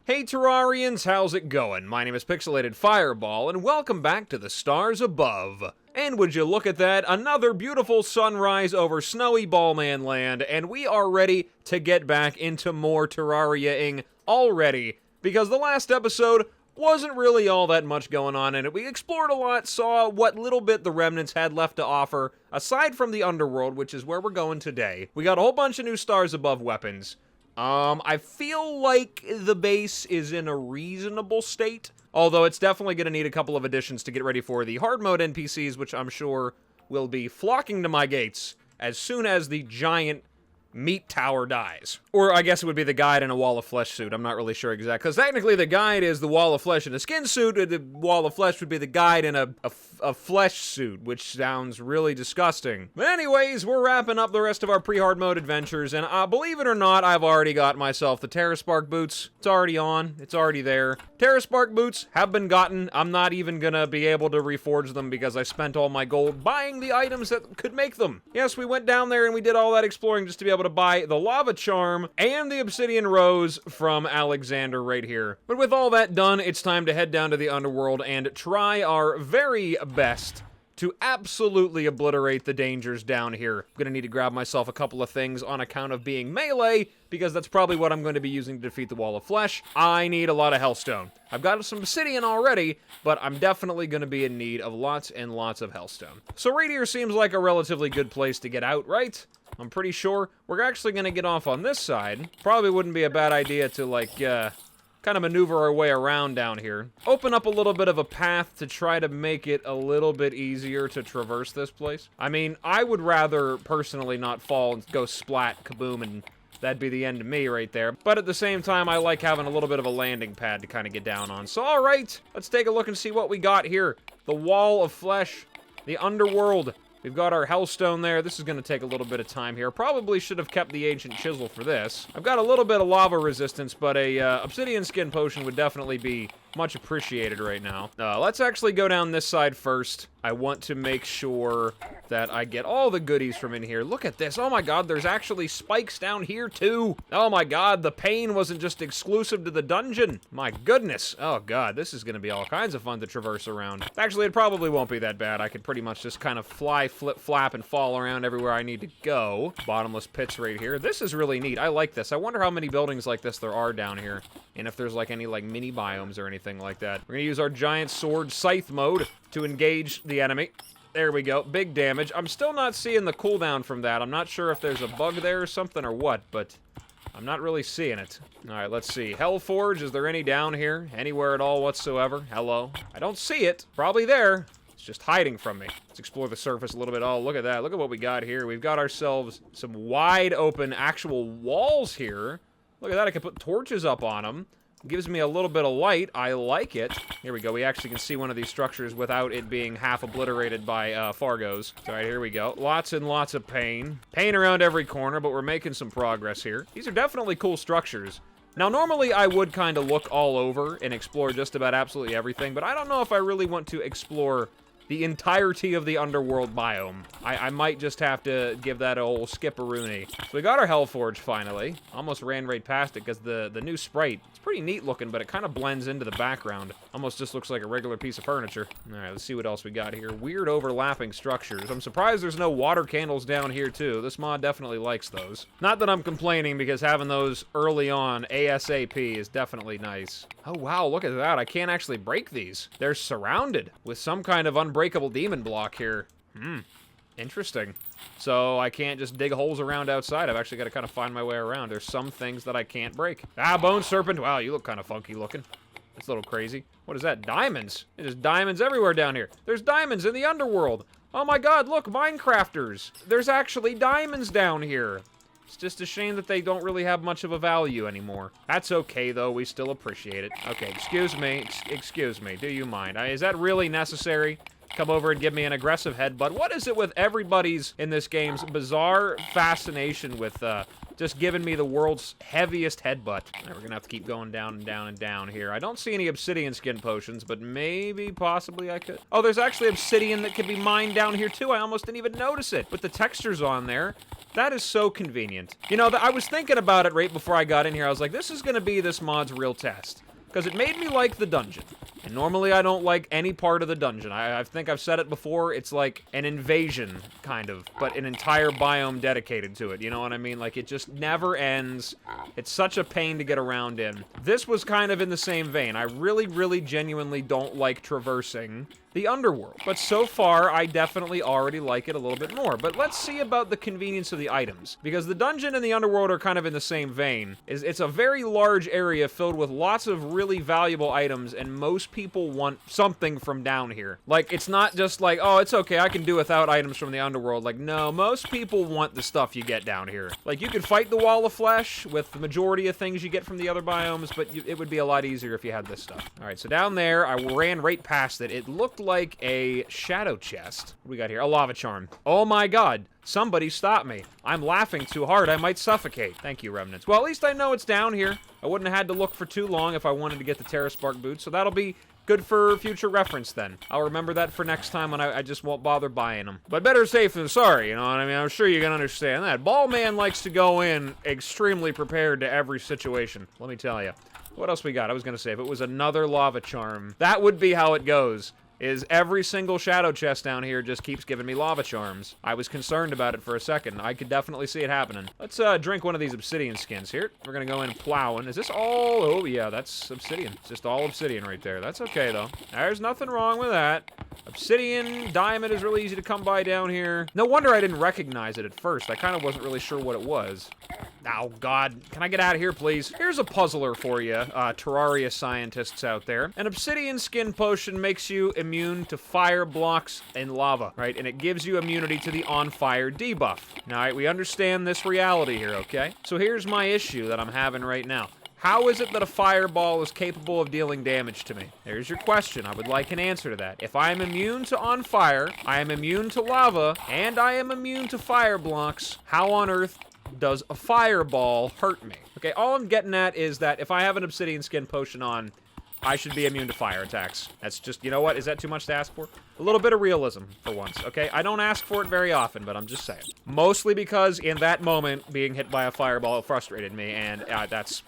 Hey Terrarians, how's it going? My name is Pixelated Fireball, and welcome back to the stars above. And would you look at that, another beautiful sunrise over snowy Ballman land, and we are ready to get back into more Terraria-ing already, because the last episode wasn't really all that much going on in it. We explored a lot, saw what little bit the Remnants had left to offer, aside from the Underworld, which is where we're going today. We got a whole bunch of new stars above weapons. I feel like the base is in a reasonable state, although it's definitely going to need a couple of additions to get ready for the hard mode NPCs, which I'm sure will be flocking to my gates as soon as the giant meat tower dies. Or I guess it would be the guide in a wall of flesh suit. I'm not really sure exactly, because technically the guide is the wall of flesh in a skin suit, and the wall of flesh would be the guide in a flesh suit, which sounds really disgusting. But anyways, we're wrapping up the rest of our pre-hard mode adventures, and believe it or not, I've already got myself the Terraspark boots. It's already on. It's already there. Terraspark boots have been gotten. I'm not even gonna be able to reforge them because I spent all my gold buying the items that could make them. Yes, we went down there and we did all that exploring just to be able to buy the lava charm and the obsidian rose from Alexander right here. But with all that done, it's time to head down to the Underworld and try our very best to absolutely obliterate the dangers down here. I'm gonna need to grab myself a couple of things on account of being melee, because that's probably what I'm going to be using to defeat the wall of flesh. I need a lot of hellstone. I've got some obsidian already, but I'm definitely going to be in need of lots and lots of hellstone. So right here seems like a relatively good place to get out, right? I'm pretty sure. We're actually going to get off on this side. Probably wouldn't be a bad idea to, like, kind of maneuver our way around down here. Open up a little bit of a path to try to make it a little bit easier to traverse this place. I mean, I would rather personally not fall and go splat, kaboom, and that'd be the end of me right there. But at the same time, I like having a little bit of a landing pad to kind of get down on. So, all right, let's take a look and see what we got here. The wall of flesh, the Underworld. We've got our hellstone there. This is going to take a little bit of time here. Probably should have kept the ancient chisel for this. I've got a little bit of lava resistance, but a obsidian skin potion would definitely be much appreciated right now. Let's actually go down this side first. I want to make sure that I get all the goodies from in here. Look at this. Oh my god, there's actually spikes down here too. Oh my god, the pain wasn't just exclusive to the dungeon. My goodness. Oh god, this is going to be all kinds of fun to traverse around. Actually, it probably won't be that bad. I could pretty much just kind of fly, flip, flap, and fall around everywhere I need to go. Bottomless pits right here. This is really neat. I like this. I wonder how many buildings like this there are down here, and if there's like any like mini biomes or anything like that. We're going to use our giant sword scythe mode to engage the enemy. There we go. Big damage. I'm still not seeing the cooldown from that. I'm not sure if there's a bug there or something or what, but I'm not really seeing it. All right, let's see. Hellforge, is there any down here? Anywhere at all whatsoever? Hello? I don't see it. Probably there. It's just hiding from me. Let's explore the surface a little bit. Oh, look at that. Look at what we got here. We've got ourselves some wide open actual walls here. Look at that. I can put torches up on them. Gives me a little bit of light. I like it. Here we go. We actually can see one of these structures without it being half obliterated by Fargos. All right, here we go. Lots and lots of pain. Pain around every corner, but we're making some progress here. These are definitely cool structures. Now, normally I would kind of look all over and explore just about absolutely everything, but I don't know if I really want to explore the entirety of the Underworld biome. I might just have to give that a old skip-a-rooney. So we got our Hellforge finally. Almost ran right past it because the new sprite, it's pretty neat looking, but it kind of blends into the background. Almost just looks like a regular piece of furniture. All right, let's see what else we got here. Weird overlapping structures. I'm surprised there's no water candles down here too. This mod definitely likes those. Not that I'm complaining, because having those early on ASAP is definitely nice. Oh wow, look at that. I can't actually break these. They're surrounded with some kind of unbreakable demon block here. Interesting. So I can't just dig holes around outside. I've actually got to kind of find my way around. There's some things that I can't break. Ah, bone serpent. Wow, you look kind of funky looking. That's a little crazy. What is that? Diamonds. There's diamonds everywhere down here. There's diamonds in the Underworld. Oh my god, look, Minecrafters. There's actually diamonds down here. It's just a shame that they don't really have much of a value anymore. That's okay, though. We still appreciate it. Okay, excuse me. Excuse me. Do you mind? Is that really necessary? Come over and give me an aggressive headbutt. What is it with everybody's in this game's bizarre fascination with just giving me the world's heaviest headbutt? Right, we're gonna have to keep going down and down and down here. I don't see any obsidian skin potions, but maybe, possibly I could. Oh, there's actually obsidian that can be mined down here too. I almost didn't even notice it. With the textures on there, That is so convenient. You know, I was thinking about it right before I got in here. I was like, this is going to be this mod's real test. Because it made me like the dungeon. And normally I don't like any part of the dungeon. I think I've said it before, it's like an invasion, kind of, but an entire biome dedicated to it, you know what I mean? Like, it just never ends. It's such a pain to get around in. This was kind of in the same vein. I really, really genuinely don't like traversing the Underworld. But so far, I definitely already like it a little bit more. But let's see about the convenience of the items. Because the dungeon and the Underworld are kind of in the same vein. It's a very large area filled with lots of really valuable items, and most people want something from down here. Like, it's not just like, oh, it's okay, I can do without items from the Underworld. Like, no, most people want the stuff you get down here. Like, you could fight the Wall of Flesh with the majority of things you get from the other biomes, but it would be a lot easier if you had this stuff. All right, so down there, I ran right past it. It looked like a shadow chest. What do we got here? A lava charm. Oh my god. Somebody stop me. I'm laughing too hard. I might suffocate. Thank you, Remnants. Well, at least I know it's down here. I wouldn't have had to look for too long if I wanted to get the TerraSpark boots, so that'll be good for future reference then. I'll remember that for next time when I just won't bother buying them. But better safe than sorry, you know what I mean? I'm sure you can understand that. Ballman likes to go in extremely prepared to every situation. Let me tell you. What else we got? I was going to say, if it was another lava charm, that would be how it goes. Is every single shadow chest down here just keeps giving me lava charms. I was concerned about it for a second. I could definitely see it happening. Let's drink one of these obsidian skins here. We're gonna go in plowing. Is this all? Oh yeah, that's obsidian. It's just all obsidian right there. That's okay though. There's nothing wrong with that. Obsidian, diamond is really easy to come by down here. No wonder I didn't recognize it at first. I kind of wasn't really sure what it was. Oh, God. Can I get out of here, please? Here's a puzzler for you, Terraria scientists out there. An obsidian skin potion makes you immune to fire blocks and lava, right? And it gives you immunity to the on-fire debuff. All right, we understand this reality here, okay? So here's my issue that I'm having right now. How is it that a fireball is capable of dealing damage to me? There's your question. I would like an answer to that. If I am immune to on fire, I am immune to lava, and I am immune to fire blocks, how on earth does a fireball hurt me? Okay, all I'm getting at is that if I have an obsidian skin potion on, I should be immune to fire attacks. That's just, you know what? Is that too much to ask for? A little bit of realism for once, okay? I don't ask for it very often, but I'm just saying. Mostly because in that moment, being hit by a fireball frustrated me, and that's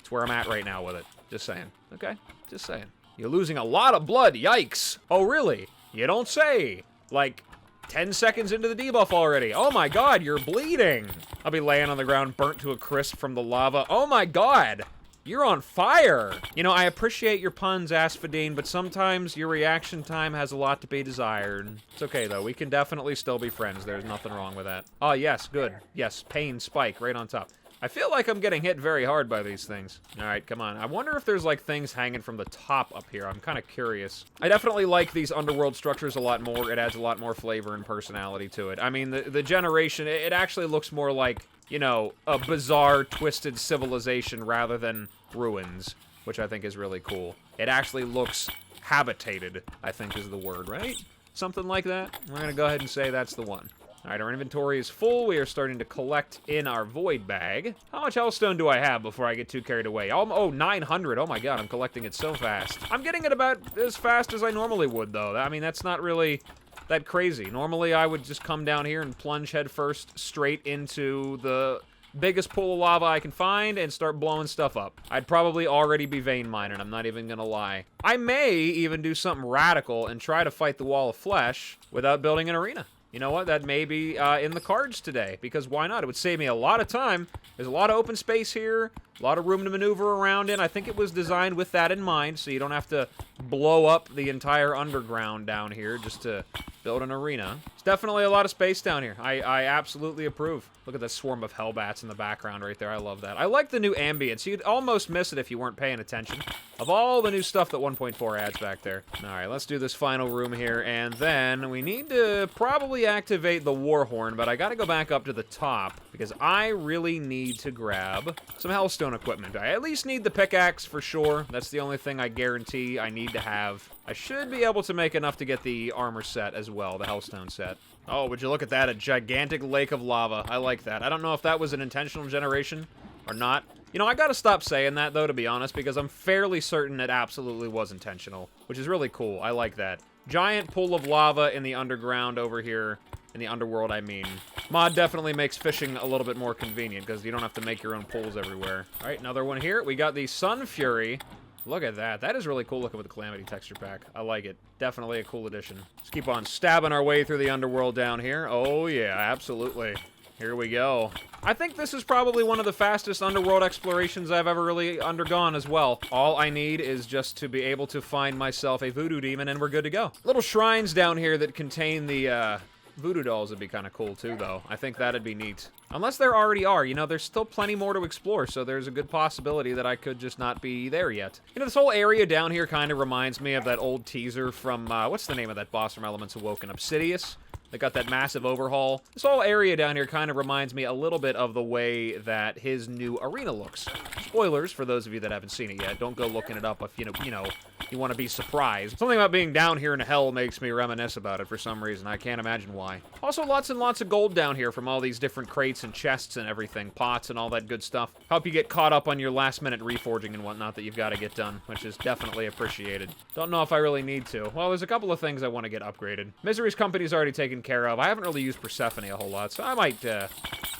where I'm at right now with it. Just saying, okay? Just saying. You're losing a lot of blood, yikes. Oh, really? You don't say. Like, 10 seconds into the debuff already. Oh my god, you're bleeding. I'll be laying on the ground burnt to a crisp from the lava. Oh my god. You're on fire! You know, I appreciate your puns, Asphodine, but sometimes your reaction time has a lot to be desired. It's okay, though. We can definitely still be friends. There's nothing wrong with that. Oh, yes, good. Yes, pain spike right on top. I feel like I'm getting hit very hard by these things. All right, come on. I wonder if there's, like, things hanging from the top up here. I'm kind of curious. I definitely like these Underworld structures a lot more. It adds a lot more flavor and personality to it. I mean, the generation, it actually looks more like, you know, a bizarre, twisted civilization rather than ruins, which I think is really cool. It actually looks habitated, I think is the word, right? Something like that. We're going to go ahead and say that's the one. All right, our inventory is full. We are starting to collect in our void bag. How much hellstone do I have before I get too carried away? Oh, 900. Oh my god, I'm collecting it so fast. I'm getting it about as fast as I normally would, though. I mean, that's not really that crazy. Normally, I would just come down here and plunge headfirst straight into the biggest pool of lava I can find and start blowing stuff up. I'd probably already be veinmining, I'm not even gonna lie. I may even do something radical and try to fight the Wall of Flesh without building an arena. You know what? That may be in the cards today, because why not? It would save me a lot of time. There's a lot of open space here, a lot of room to maneuver around in. I think it was designed with that in mind, so you don't have to blow up the entire underground down here just to build an arena. It's definitely a lot of space down here. I absolutely approve. Look at that swarm of hellbats in the background right there. I love that. I like the new ambience. You'd almost miss it if you weren't paying attention. Of all the new stuff that 1.4 adds back there. All right, let's do this final room here, and then we need to probably activate the Warhorn, but I gotta go back up to the top because I really need to grab some hellstone equipment. I at least need the pickaxe for sure. That's the only thing I guarantee I need to have. I should be able to make enough to get the armor set as well, the hellstone set. Oh, would you look at that, a gigantic lake of lava. I like that. I don't know if that was an intentional generation or not. You know, I gotta stop saying that, though, to be honest, because I'm fairly certain it absolutely was intentional, which is really cool. I like that. Giant pool of lava in the underground over here. In the Underworld, I mean. Mod definitely makes fishing a little bit more convenient, because you don't have to make your own poles everywhere. All right, another one here. We got the Sun Fury. Look at that. That is really cool looking with the Calamity texture pack. I like it. Definitely a cool addition. Let's keep on stabbing our way through the Underworld down here. Oh, yeah, absolutely. Here we go. I think this is probably one of the fastest Underworld explorations I've ever really undergone as well. All I need is just to be able to find myself a voodoo demon, and we're good to go. Little shrines down here that contain the, voodoo dolls would be kind of cool, too, though. I think that'd be neat. Unless there already are. You know, there's still plenty more to explore, so there's a good possibility that I could just not be there yet. You know, this whole area down here kind of reminds me of that old teaser from, what's the name of that boss from Elements Awoken? Obsidious? They got that massive overhaul. This whole area down here kind of reminds me a little bit of the way that his new arena looks. Spoilers for those of you that haven't seen it yet. Don't go looking it up if, you know, you want to be surprised. Something about being down here in hell makes me reminisce about it for some reason. I can't imagine why. Also, lots and lots of gold down here from all these different crates and chests and everything. Pots and all that good stuff. Help you get caught up on your last-minute reforging and whatnot that you've got to get done, which is definitely appreciated. Don't know if I really need to. Well, there's a couple of things I want to get upgraded. Misery's company's already taken care of. I haven't really used Persephone a whole lot, so I might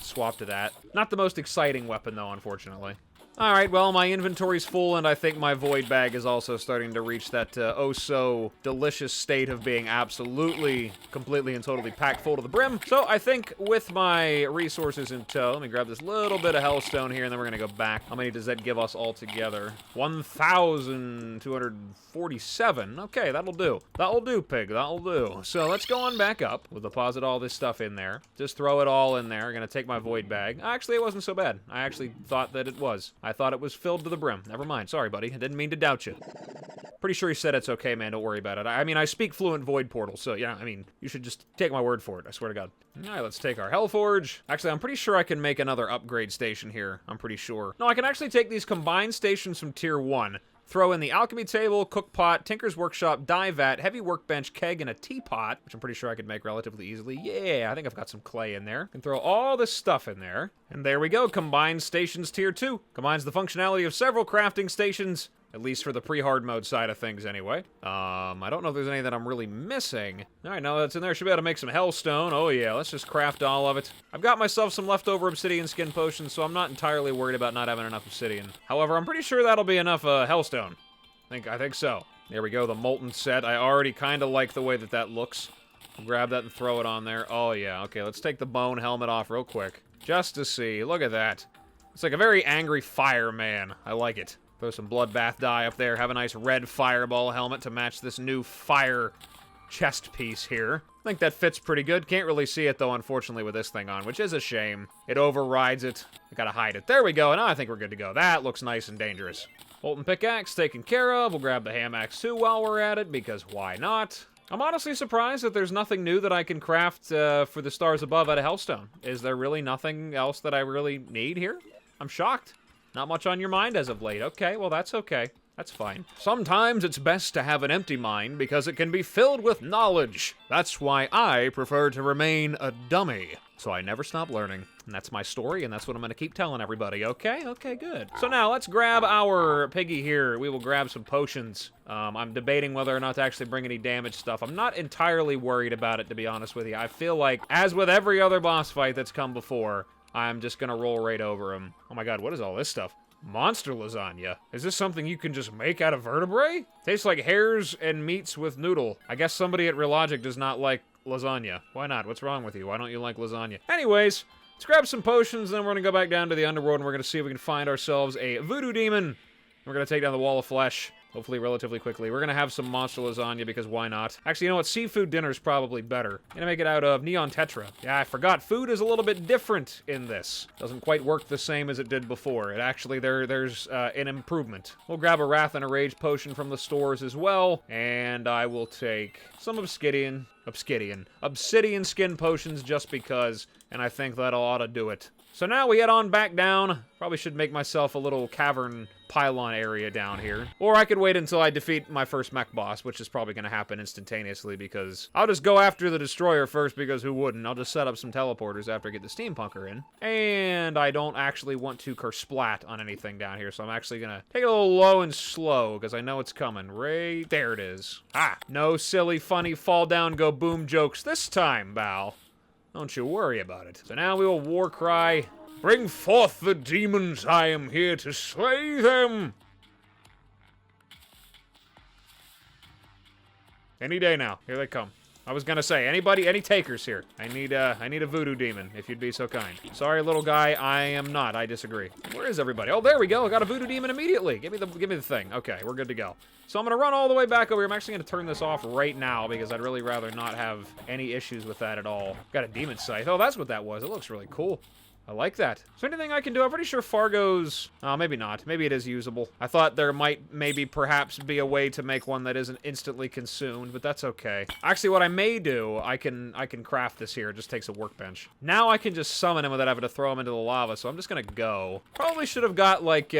swap to that. Not the most exciting weapon, though, unfortunately. Alright, well, my inventory's full, and I think my void bag is also starting to reach that oh-so-delicious state of being absolutely, completely, and totally packed full to the brim. So I think with my resources in tow, let me grab this little bit of hellstone here, and then we're gonna go back. How many does that give us all together? 1,247. Okay, that'll do. That'll do, pig. That'll do. So let's go on back up. We'll deposit all this stuff in there. Just throw it all in there. I'm gonna take my void bag. Actually, it wasn't so bad. I actually thought that it was. I thought it was filled to the brim. Never mind. Sorry, buddy. I didn't mean to doubt you. Pretty sure he said it's okay, man. Don't worry about it. I mean, I speak fluent void portal, so yeah, I mean, you should just take my word for it. I swear to God. All right, let's take our Hellforge. Actually, I'm pretty sure I can make another upgrade station here. I'm pretty sure. No, I can actually take these combined stations from Tier 1. Throw in the alchemy table, cook pot, tinker's workshop, dye vat, heavy workbench, keg, and a teapot, which I'm pretty sure I could make relatively easily. Yeah, I think I've got some clay in there. Can throw all this stuff in there. And there we go, combined stations tier 2. Combines the functionality of several crafting stations, at least for the pre-hard mode side of things anyway. I don't know if there's any that I'm really missing. All right, now that's in there, should be able to make some hellstone. Oh yeah, let's just craft all of it. I've got myself some leftover obsidian skin potions, so I'm not entirely worried about not having enough obsidian. However, I'm pretty sure that'll be enough hellstone. I think so. There we go, the molten set. I already kind of like the way that that looks. I'll grab that and throw it on there. Oh yeah, okay, let's take the bone helmet off real quick. Just to see, look at that. It's like a very angry fireman. I like it. Throw some bloodbath dye up there, have a nice red fireball helmet to match this new fire chest piece here. I think that fits pretty good. Can't really see it, though, unfortunately, with this thing on, which is a shame. It overrides it. I gotta hide it. There we go. Now I think we're good to go. That looks nice and dangerous. Molten pickaxe taken care of. We'll grab the ham axe, too, while we're at it, because why not? I'm honestly surprised that there's nothing new that I can craft for the stars above out of Hellstone. Is there really nothing else that I really need here? I'm shocked. Not much on your mind as of late. Okay, well, that's okay. That's fine. Sometimes it's best to have an empty mind because it can be filled with knowledge. That's why I prefer to remain a dummy. So I never stop learning. And that's my story, and that's what I'm going to keep telling everybody, okay? Okay, good. So now, let's grab our piggy here. We will grab some potions. I'm debating whether or not to actually bring any damage stuff. I'm not entirely worried about it, to be honest with you. I feel like, as with every other boss fight that's come before, I'm just going to roll right over him. Oh my god, what is all this stuff? Monster lasagna. Is this something you can just make out of vertebrae? Tastes like hairs and meats with noodle. I guess somebody at Realogic does not like lasagna. Why not? What's wrong with you? Why don't you like lasagna? Anyways, let's grab some potions, then we're gonna go back down to the Underworld, and we're gonna see if we can find ourselves a voodoo demon. We're gonna take down the Wall of Flesh. Hopefully relatively quickly. We're gonna have some monster lasagna because why not? Actually, you know what? Seafood dinner's probably better. Gonna make it out of neon tetra. Yeah, I forgot. Food is a little bit different in this. Doesn't quite work the same as it did before. It actually, there's an improvement. We'll grab a Wrath and a Rage potion from the stores as well. And I will take some obsidian skin potions just because, and I think that'll ought to do it. So now we head on back down. Probably should make myself a little cavern pylon area down here. Or I could wait until I defeat my first mech boss, which is probably going to happen instantaneously because I'll just go after the destroyer first because who wouldn't? I'll just set up some teleporters after I get the steampunker in. And I don't actually want to kersplat on anything down here, so I'm actually going to take it a little low and slow because I know it's coming. Right there it is. Ah, no silly, funny, fall down, go boom jokes this time, Bal. Don't you worry about it. So now we will war cry, "Bring forth the demons, I am here to slay them!" Any day now. Here they come. I was gonna say, anybody, any takers here? I need a voodoo demon, if you'd be so kind. Sorry, little guy, I am not. I disagree. Where is everybody? Oh, there we go. I got a voodoo demon immediately. Give me the thing. Okay, we're good to go. So I'm gonna run all the way back over here. I'm actually gonna turn this off right now because I'd really rather not have any issues with that at all. Got a demon scythe. Oh, that's what that was. It looks really cool. I like that. Is there anything I can do? I'm pretty sure Fargo's... Oh, maybe not. Maybe it is usable. I thought there might maybe perhaps be a way to make one that isn't instantly consumed, but that's okay. Actually, what I may do, I can craft this here. It just takes a workbench. Now I can just summon him without having to throw him into the lava, so I'm just gonna go. Probably should have got, like,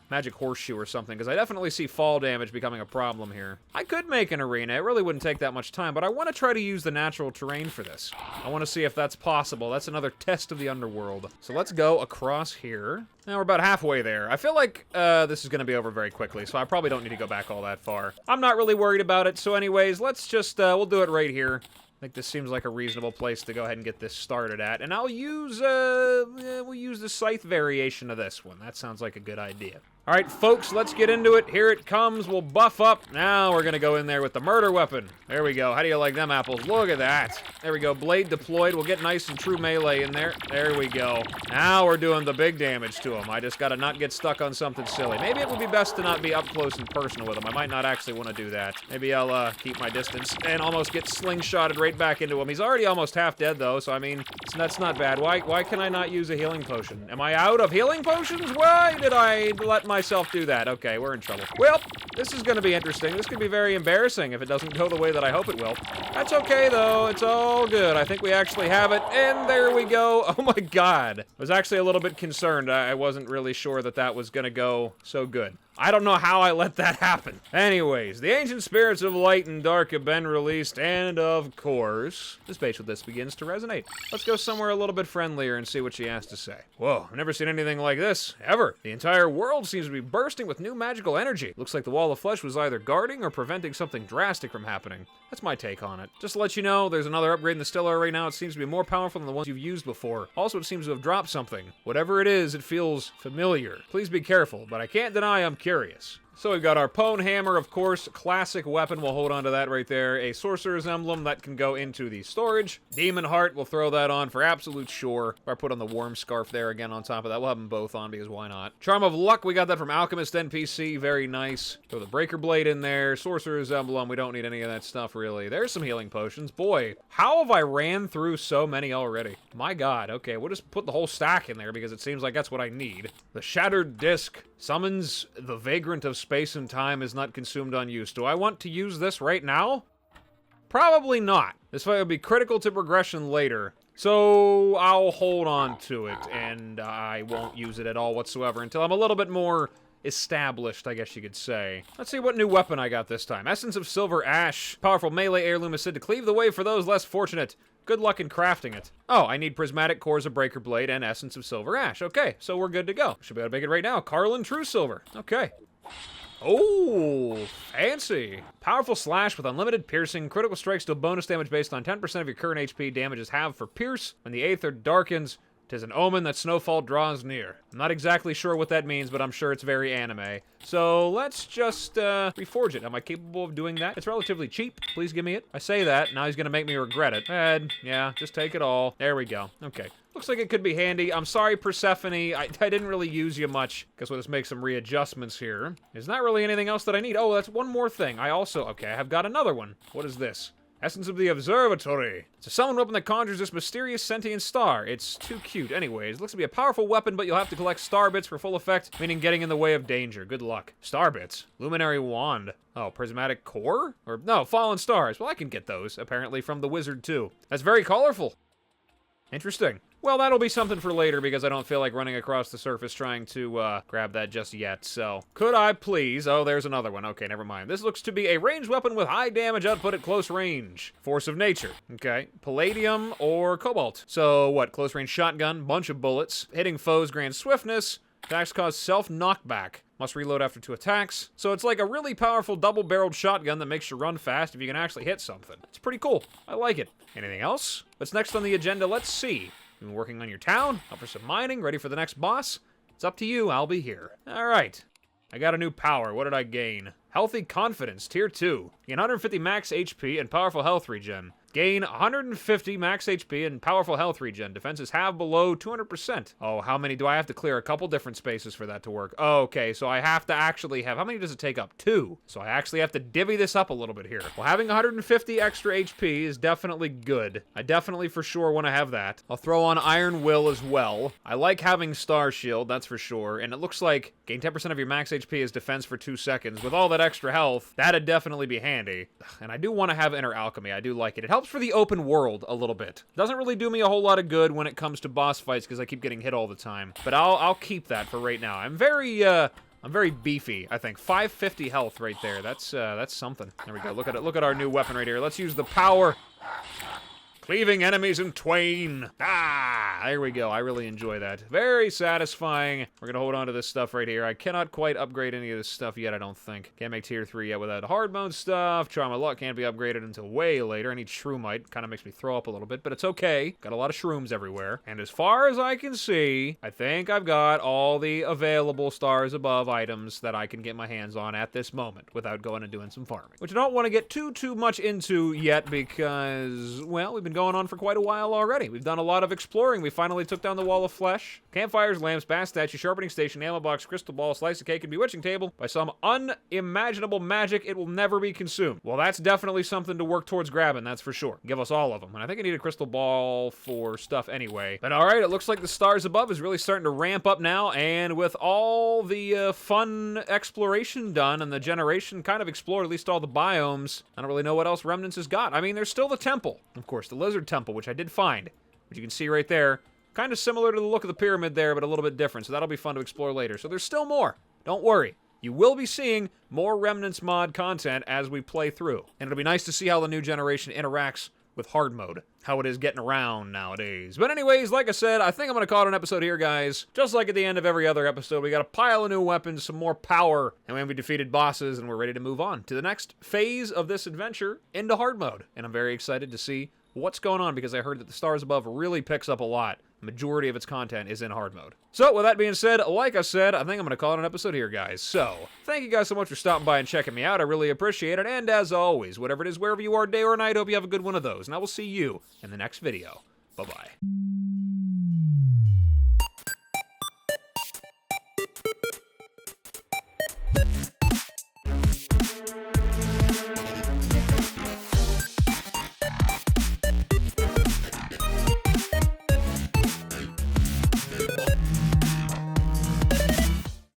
magic horseshoe or something, because I definitely see fall damage becoming a problem here. I could make an arena. It really wouldn't take that much time, but I want to try to use the natural terrain for this. I want to see if that's possible. That's another test of the Underworld. So let's go across here. Now we're about halfway there. I feel like this is going to be over very quickly, so I probably don't need to go back all that far. I'm not really worried about it, so anyways, let's just, we'll do it right here. I think this seems like a reasonable place to go ahead and get this started at. And I'll use, we'll use the scythe variation of this one. That sounds like a good idea. All right, folks, let's get into it. Here it comes. We'll buff up. Now we're going to go in there with the murder weapon. There we go. How do you like them apples? Look at that. There we go. Blade deployed. We'll get nice and true melee in there. There we go. Now we're doing the big damage to him. I just got to not get stuck on something silly. Maybe it would be best to not be up close and personal with him. I might not actually want to do that. Maybe I'll keep my distance and almost get slingshotted right back into him. He's already almost half dead, though, so I mean, that's not bad. Why can I not use a healing potion? Am I out of healing potions? Why did I let myself do that? Okay, we're in trouble. Well, this is going to be interesting. This could be very embarrassing if it doesn't go the way that I hope it will. That's okay, though. It's all good. I think we actually have it, and there we go. Oh my god. I was actually a little bit concerned. I wasn't really sure that that was going to go so good. I don't know how I let that happen. Anyways, the ancient spirits of light and dark have been released, and of course, the space with this begins to resonate. Let's go somewhere a little bit friendlier and see what she has to say. Whoa, I've never seen anything like this, ever. The entire world seems to be bursting with new magical energy. Looks like the wall of flesh was either guarding or preventing something drastic from happening. That's my take on it. Just to let you know, there's another upgrade in the Stellar right now. It seems to be more powerful than the ones you've used before. Also, it seems to have dropped something. Whatever it is, it feels familiar. Please be careful, but I can't deny I'm curious. So we've got our Pwn Hammer, of course, classic weapon. We'll hold on to that right there. A Sorcerer's Emblem that can go into the storage. Demon Heart, we'll throw that on for absolute sure. Or I put on the Worm Scarf there again on top of that. We'll have them both on because why not? Charm of Luck, we got that from AlchemistNPC. Very nice. Throw the Breaker Blade in there. Sorcerer's Emblem, we don't need any of that stuff really. There's some healing potions. Boy, how have I ran through so many already? My god. Okay, we'll just put the whole stack in there because it seems like that's what I need. The Shattered Disc summons the Vagrant of Space and Time is not consumed on use. Do I want to use this right now? Probably not. This fight will be critical to progression later. So I'll hold on to it, and I won't use it at all whatsoever until I'm a little bit more established, I guess you could say. Let's see what new weapon I got this time. Essence of Silver Ash. Powerful melee heirloom is said to cleave the way for those less fortunate. Good luck in crafting it. Oh, I need Prismatic Cores of Breaker Blade and Essence of Silver Ash. Okay, so we're good to go. Should be able to make it right now. Carlin True Silver. Okay. Oh, fancy. Powerful slash with unlimited piercing. Critical strikes deal bonus damage based on 10% of your current HP damages have for pierce. When the Aether darkens, 'tis an omen that snowfall draws near. I'm not exactly sure what that means, but I'm sure it's very anime. So let's just reforge it. Am I capable of doing that? It's relatively cheap. Please give me it. I say that. Now he's going to make me regret it. Yeah, just take it all. There we go. Okay. Looks like it could be handy. I'm sorry, Persephone. I didn't really use you much. Guess we'll just make some readjustments here. There's not really anything else that I need. Oh, that's one more thing. Okay, I have got another one. What is this? Essence of the Observatory. It's a summon weapon that conjures this mysterious sentient star. It's too cute. Anyways, it looks to be a powerful weapon, but you'll have to collect star bits for full effect, meaning getting in the way of danger. Good luck. Star bits. Luminary Wand. Oh, Prismatic Core? Or, no, Fallen Stars. Well, I can get those, apparently, from the Wizard, too. That's very colorful. Interesting. Well, that'll be something for later because I don't feel like running across the surface trying to grab that just yet, so. Could I please? Oh, there's another one. Okay, never mind. This looks to be a ranged weapon with high damage output at close range. Force of Nature. Okay. Palladium or Cobalt. So, what? Close range shotgun, bunch of bullets, hitting foes grants swiftness, attacks cause self-knockback. Must reload after 2 attacks. So it's like a really powerful double-barreled shotgun that makes you run fast if you can actually hit something. It's pretty cool. I like it. Anything else? What's next on the agenda? Let's see. You've been working on your town, up for some mining, ready for the next boss? It's up to you, I'll be here. All right. I got a new power. What did I gain? Healthy Confidence, Tier 2. Gain 150 max HP and powerful health regen. Gain 150 max HP and powerful health regen. Defenses have below 200%. Oh, how many do I have to clear? A couple different spaces for that to work. Oh, okay, so I have to actually have... How many does it take up? 2. So I actually have to divvy this up a little bit here. Well, having 150 extra HP is definitely good. I definitely for sure want to have that. I'll throw on Iron Will as well. I like having Star Shield, that's for sure. And it looks like gain 10% of your max HP as defense for 2 seconds. With all that extra health, that'd definitely be handy. And I do want to have Inner Alchemy. I do like it. It helps for the open world a little bit. Doesn't really do me a whole lot of good when it comes to boss fights because I keep getting hit all the time. But I'll keep that for right now. I'm very beefy, I think. 550 health right there. That's something. There we go. Look at it. Look at our new weapon right here. Let's use the power. Cleaving enemies in twain. Ah, there we go. I really enjoy that. Very satisfying. We're going to hold on to this stuff right here. I cannot quite upgrade any of this stuff yet, I don't think. Can't make tier 3 yet without hard mode stuff. Charm of Luck can't be upgraded until way later. I need Shroomite. Kind of makes me throw up a little bit, but it's okay. Got a lot of shrooms everywhere. And as far as I can see, I think I've got all the available Stars Above items that I can get my hands on at this moment without going and doing some farming. Which I don't want to get too much into yet because, well, we've been going on for quite a while already. We've done a lot of exploring. We finally took down the Wall of Flesh. Campfires, lamps, bath statue, sharpening station, ammo box, crystal ball, slice of cake, and bewitching table. By some unimaginable magic, it will never be consumed. Well, that's definitely something to work towards grabbing, that's for sure. Give us all of them. And I think I need a crystal ball for stuff anyway. But all right, it looks like the Stars Above is really starting to ramp up now, and with all the fun exploration done and the generation kind of explored, at least all the biomes, I don't really know what else Remnants has got. I mean, there's still the temple. Of course, the lizard temple, which I did find, which you can see right there. Kind of similar to the look of the pyramid there, but a little bit different, so that'll be fun to explore later. So there's still more. Don't worry. You will be seeing more Remnants Mod content as we play through. And it'll be nice to see how the new generation interacts with hard mode, how it is getting around nowadays. But anyways, like I said, I think I'm going to call it an episode here, guys. Just like at the end of every other episode, we got a pile of new weapons, some more power, and we defeated bosses, and we're ready to move on to the next phase of this adventure into hard mode. And I'm very excited to see what's going on because I heard that the Stars Above really picks up a lot. The majority of its content is in hard mode. So, with that being said, like I said, I think I'm going to call it an episode here, guys. So, thank you guys so much for stopping by and checking me out. I really appreciate it. And as always, whatever it is, wherever you are, day or night, hope you have a good one of those. And I will see you in the next video. Bye-bye.